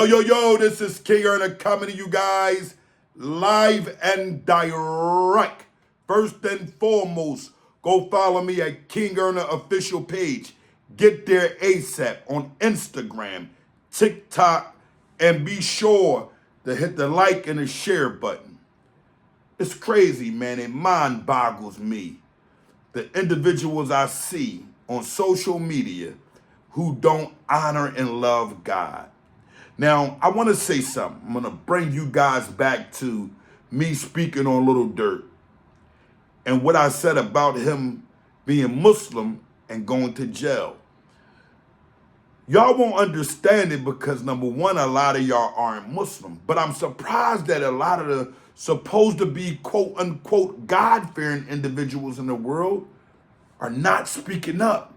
Yo, this is King Earner coming to you guys live and direct. First and foremost, go follow me at King Earner official page. Get there ASAP on Instagram, TikTok, and be sure to hit the like and the share button. It's crazy, man. It mind boggles me. The individuals I see on social media who don't honor and love God. Now, I want to say something. I'm going to bring you guys back to me speaking on Little Durk and what I said about him being Muslim and going to jail. Y'all won't understand it because, number one, a lot of y'all aren't Muslim. But I'm surprised that a lot of the supposed to be quote-unquote God-fearing individuals in the world are not speaking up.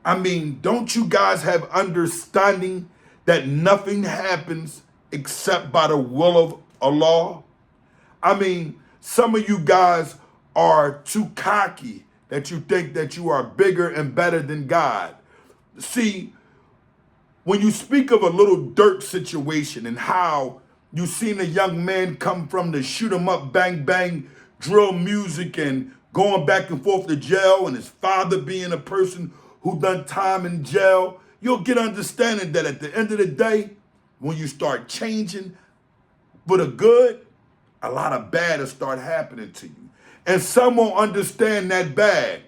I mean, don't you guys have understanding that nothing happens except by the will of Allah? I mean, some of you guys are too cocky that you think that you are bigger and better than God. See, when you speak of a Little Durk situation and how you seen a young man come from the shoot 'em up, bang, bang, drill music and going back and forth to jail and his father being a person who done time in jail, you'll get understanding that at the end of the day, when you start changing for the good, a lot of bad will start happening to you. And some won't understand that bad.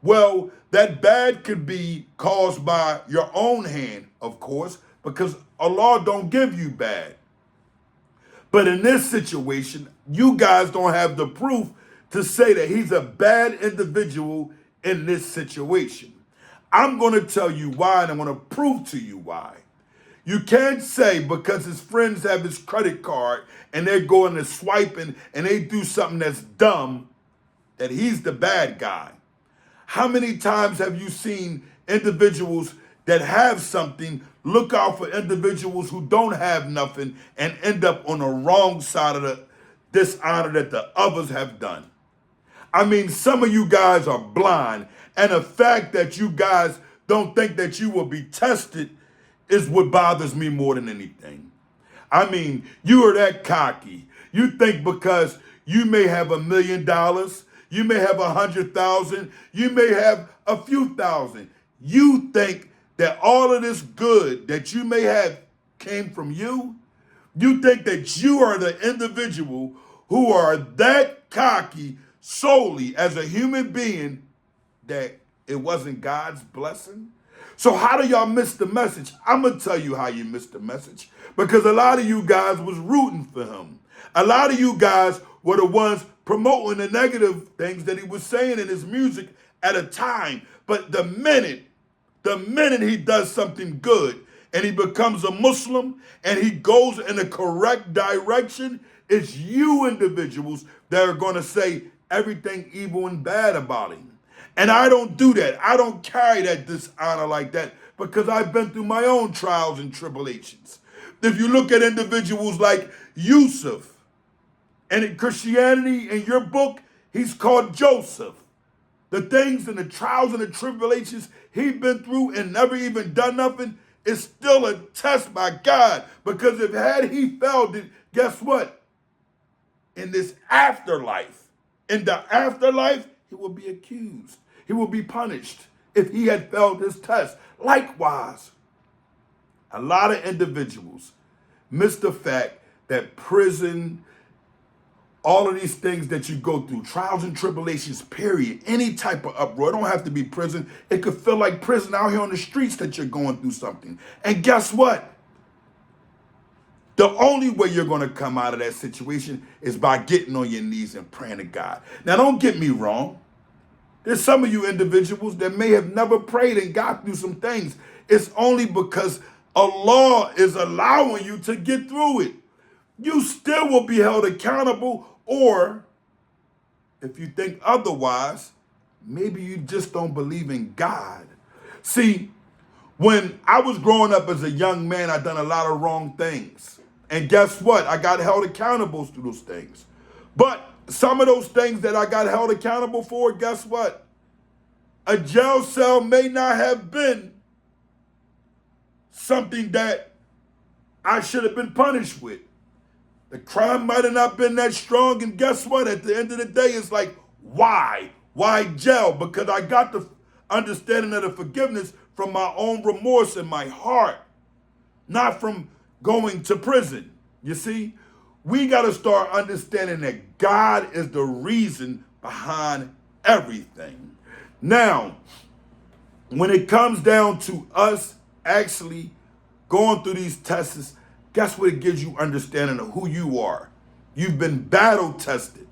Well, that bad could be caused by your own hand, of course, because Allah don't give you bad. But in this situation, you guys don't have the proof to say that he's a bad individual in this situation. I'm going to tell you why, and I'm going to prove to you why. You can't say because his friends have his credit card and they're going to swipe and they do something that's dumb that he's the bad guy. How many times have you seen individuals that have something look out for individuals who don't have nothing and end up on the wrong side of the dishonor that the others have done? I mean, some of you guys are blind, and the fact that you guys don't think that you will be tested is what bothers me more than anything. I mean, you are that cocky. You think because you may have $1 million, you may have 100,000, you may have a few thousand. You think that all of this good that you may have came from you? You think that you are the individual who are that cocky solely as a human being that it wasn't God's blessing? So how do y'all miss the message? I'm going to tell you how you missed the message. Because a lot of you guys was rooting for him. A lot of you guys were the ones promoting the negative things that he was saying in his music at a time. But the minute he does something good and he becomes a Muslim and he goes in the correct direction, it's you individuals that are going to say everything evil and bad about him. And I don't do that. I don't carry that dishonor like that because I've been through my own trials and tribulations. If you look at individuals like Yusuf, and in Christianity, in your book, he's called Joseph. The things and the trials and the tribulations he's been through and never even done nothing is still a test by God. Because if had he failed it, guess what? In the afterlife, he will be accused. He will be punished if he had failed his test. Likewise, a lot of individuals miss the fact that prison, all of these things that you go through, trials and tribulations, period, any type of uproar, it don't have to be prison. It could feel like prison out here on the streets that you're going through something. And guess what? The only way you're going to come out of that situation is by getting on your knees and praying to God. Now, don't get me wrong. There's some of you individuals that may have never prayed and got through some things. It's only because Allah is allowing you to get through it. You still will be held accountable, or if you think otherwise, maybe you just don't believe in God. See, when I was growing up as a young man, I done a lot of wrong things. And guess what? I got held accountable to those things. But some of those things that I got held accountable for, guess what? A jail cell may not have been something that I should have been punished with. The crime might have not been that strong, and guess what? At the end of the day, it's like, why? Why jail? Because I got the understanding of the forgiveness from my own remorse in my heart, not from going to prison. You see? We got to start understanding that God is the reason behind everything. Now, when it comes down to us actually going through these tests, guess what? It gives you understanding of who you are. You've been battle tested.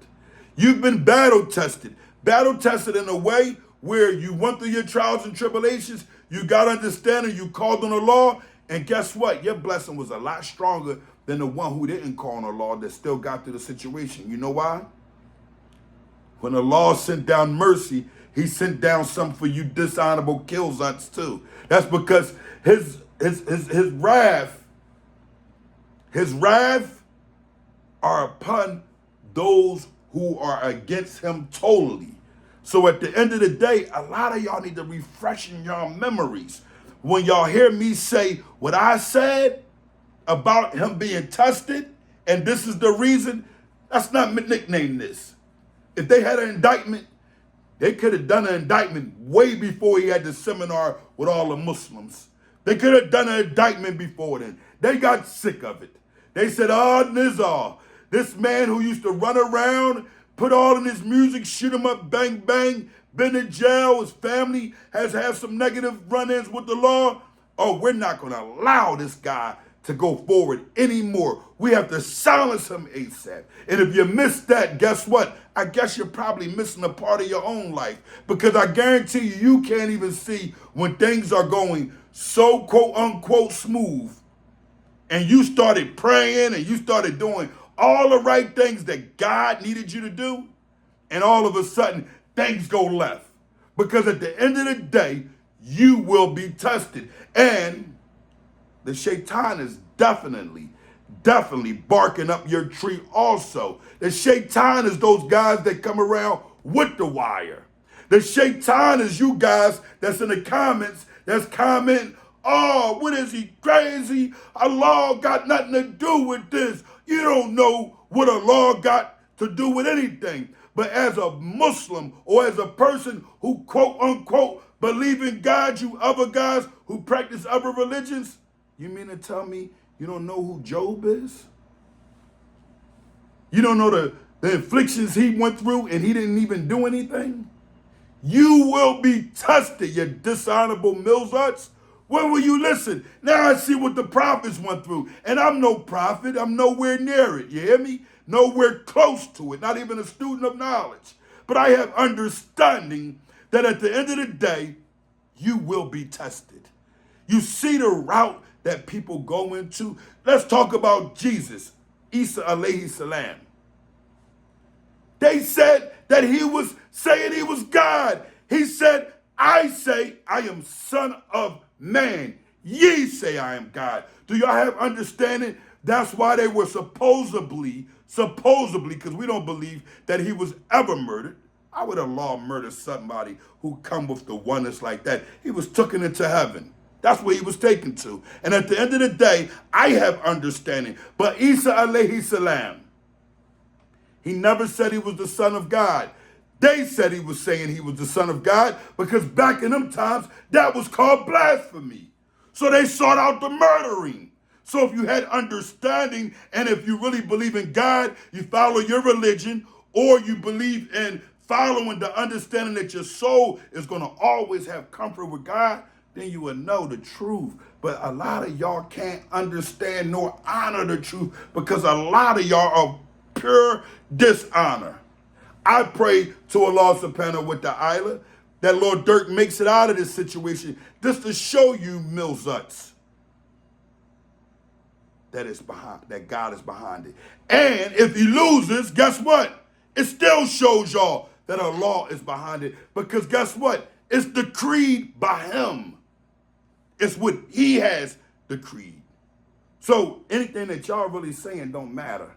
You've been battle tested. Battle tested in a way where you went through your trials and tribulations, you got understanding, you called on the law, and guess what? Your blessing was a lot stronger than the one who didn't call on the law that still got through the situation. You know why? When the law sent down mercy, he sent down something for you dishonorable killzunts too. That's because his wrath are upon those who are against him totally. So at the end of the day, a lot of y'all need to refresh in y'all memories. When y'all hear me say what I said about him being tested, and this is the reason, that's not nicknamed this. If they had an indictment, they could have done an indictment way before he had the seminar with all the Muslims. They could have done an indictment before then. They got sick of it. They said, oh, Nizar, this man who used to run around, put all in his music, shoot him up, bang, bang, been in jail, his family has had some negative run-ins with the law. Oh, we're not going to allow this guy to go forward anymore. We have to silence him ASAP. And if you missed that, guess what? I guess you're probably missing a part of your own life, because I guarantee you, you can't even see when things are going so quote unquote smooth, and you started praying and you started doing all the right things that God needed you to do, and all of a sudden things go left. Because at the end of the day, you will be tested. And the shaitan is definitely barking up your tree also. The shaitan is those guys that come around with the wire. The shaitan is you guys that's in the comments that's commenting, oh, what is he, crazy? Allah got nothing to do with this. You don't know what Allah got to do with anything. But as a Muslim, or as a person who quote unquote believe in God, you other guys who practice other religions, you mean to tell me you don't know who Job is? You don't know the afflictions he went through and he didn't even do anything? You will be tested, you dishonorable Milzuts. When will you listen? Now I see what the prophets went through. And I'm no prophet. I'm nowhere near it. You hear me? Nowhere close to it. Not even a student of knowledge. But I have understanding that at the end of the day, you will be tested. You see the route that people go into. Let's talk about Jesus, Isa alayhi salam. They said that he was saying he was God. He said, I say I am son of man. Ye say I am God. Do y'all have understanding? That's why they were supposedly, because we don't believe that he was ever murdered. How would Allah murder somebody who come with the oneness like that? He was taken into heaven. That's where he was taken to. And at the end of the day, I have understanding. But Isa alayhi salam, he never said he was the son of God. They said he was saying he was the son of God because back in them times, that was called blasphemy. So they sought out the murdering. So if you had understanding, and if you really believe in God, you follow your religion, or you believe in following the understanding that your soul is going to always have comfort with God, then you will know the truth. But a lot of y'all can't understand nor honor the truth because a lot of y'all are pure dishonor. I pray to Allah subhanahu wa ta'ala that Lord Durk makes it out of this situation just to show you Milzuts that God is behind it. And if he loses, guess what? It still shows y'all that Allah is behind it, because guess what? It's decreed by him. It's what he has decreed. So anything that y'all really saying don't matter.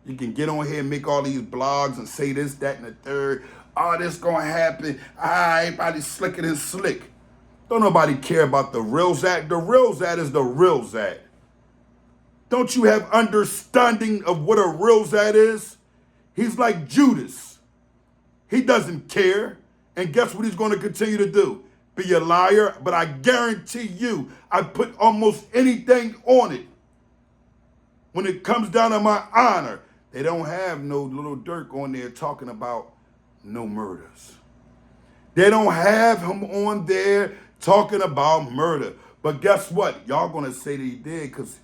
You can get on here and make all these blogs and say this, that, and the third. Oh, this gonna happen. Everybody's slicker than slick. Don't nobody care about the real Zat. The real Zat is the real Zat. Don't you have understanding of what a real Zad is? He's like Judas. He doesn't care. And guess what he's going to continue to do? Be a liar. But I guarantee you, I put almost anything on it. When it comes down to my honor, they don't have no little Durk on there talking about no murders. They don't have him on there talking about murder. But guess what? Y'all going to say that he did because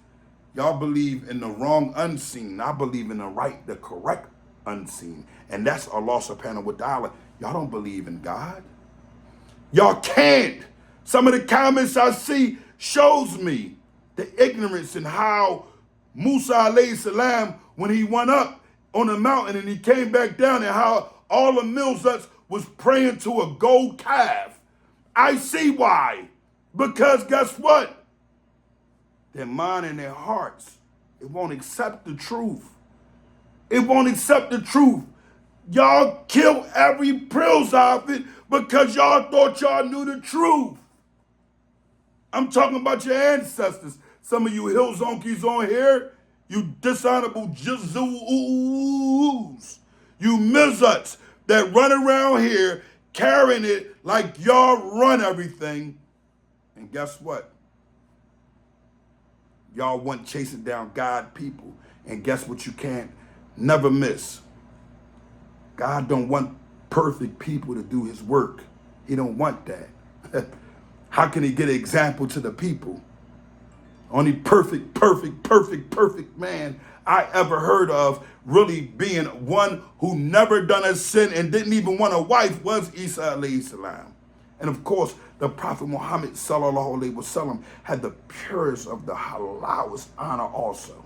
y'all believe in the wrong unseen. I believe in the right, the correct unseen. And that's Allah subhanahu wa ta'ala. Y'all don't believe in God. Y'all can't. Some of the comments I see shows me the ignorance and how Musa alayhi salam, when he went up on the mountain and he came back down, and how all the Milzuts was praying to a gold calf. I see why. Because guess what? Their mind and their hearts, it won't accept the truth. It won't accept the truth. Y'all kill every prince of it because y'all thought y'all knew the truth. I'm talking about your ancestors. Some of you hill zonkies on here, you dishonorable jizoos, you mizuts that run around here carrying it like y'all run everything. And guess what? Y'all want chasing down God people. And guess what you can't never miss? God don't want perfect people to do his work. He don't want that. How can he get an example to the people? Only perfect man I ever heard of really being one who never done a sin and didn't even want a wife was Isa alayhi salam. And of course, the Prophet Muhammad sallallahu alaihi wasallam had the purest of the halawest honor also.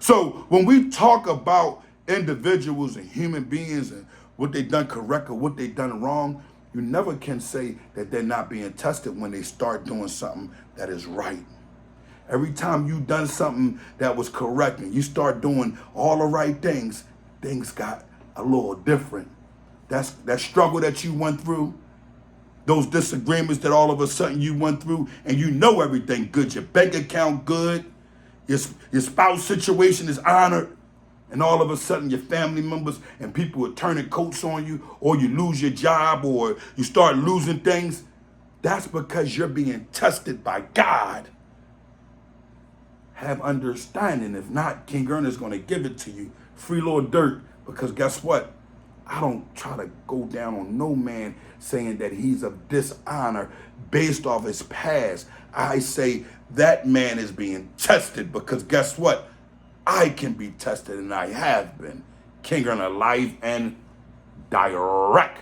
So when we talk about individuals and human beings and what they done correct or what they done wrong, you never can say that they're not being tested when they start doing something that is right. Every time you done something that was correct and you start doing all the right things, things got a little different. That struggle that you went through, those disagreements that all of a sudden you went through, and you know everything good, your bank account good, your spouse situation is honored, and all of a sudden your family members and people are turning coats on you, or you lose your job, or you start losing things. That's because you're being tested by God. Have understanding. If not, King Erna's going to give it to you. Free Lord Durk, because guess what? I don't try to go down on no man saying that he's of dishonor based off his past. I say that man is being tested because guess what? I can be tested and I have been. King Erna live and direct.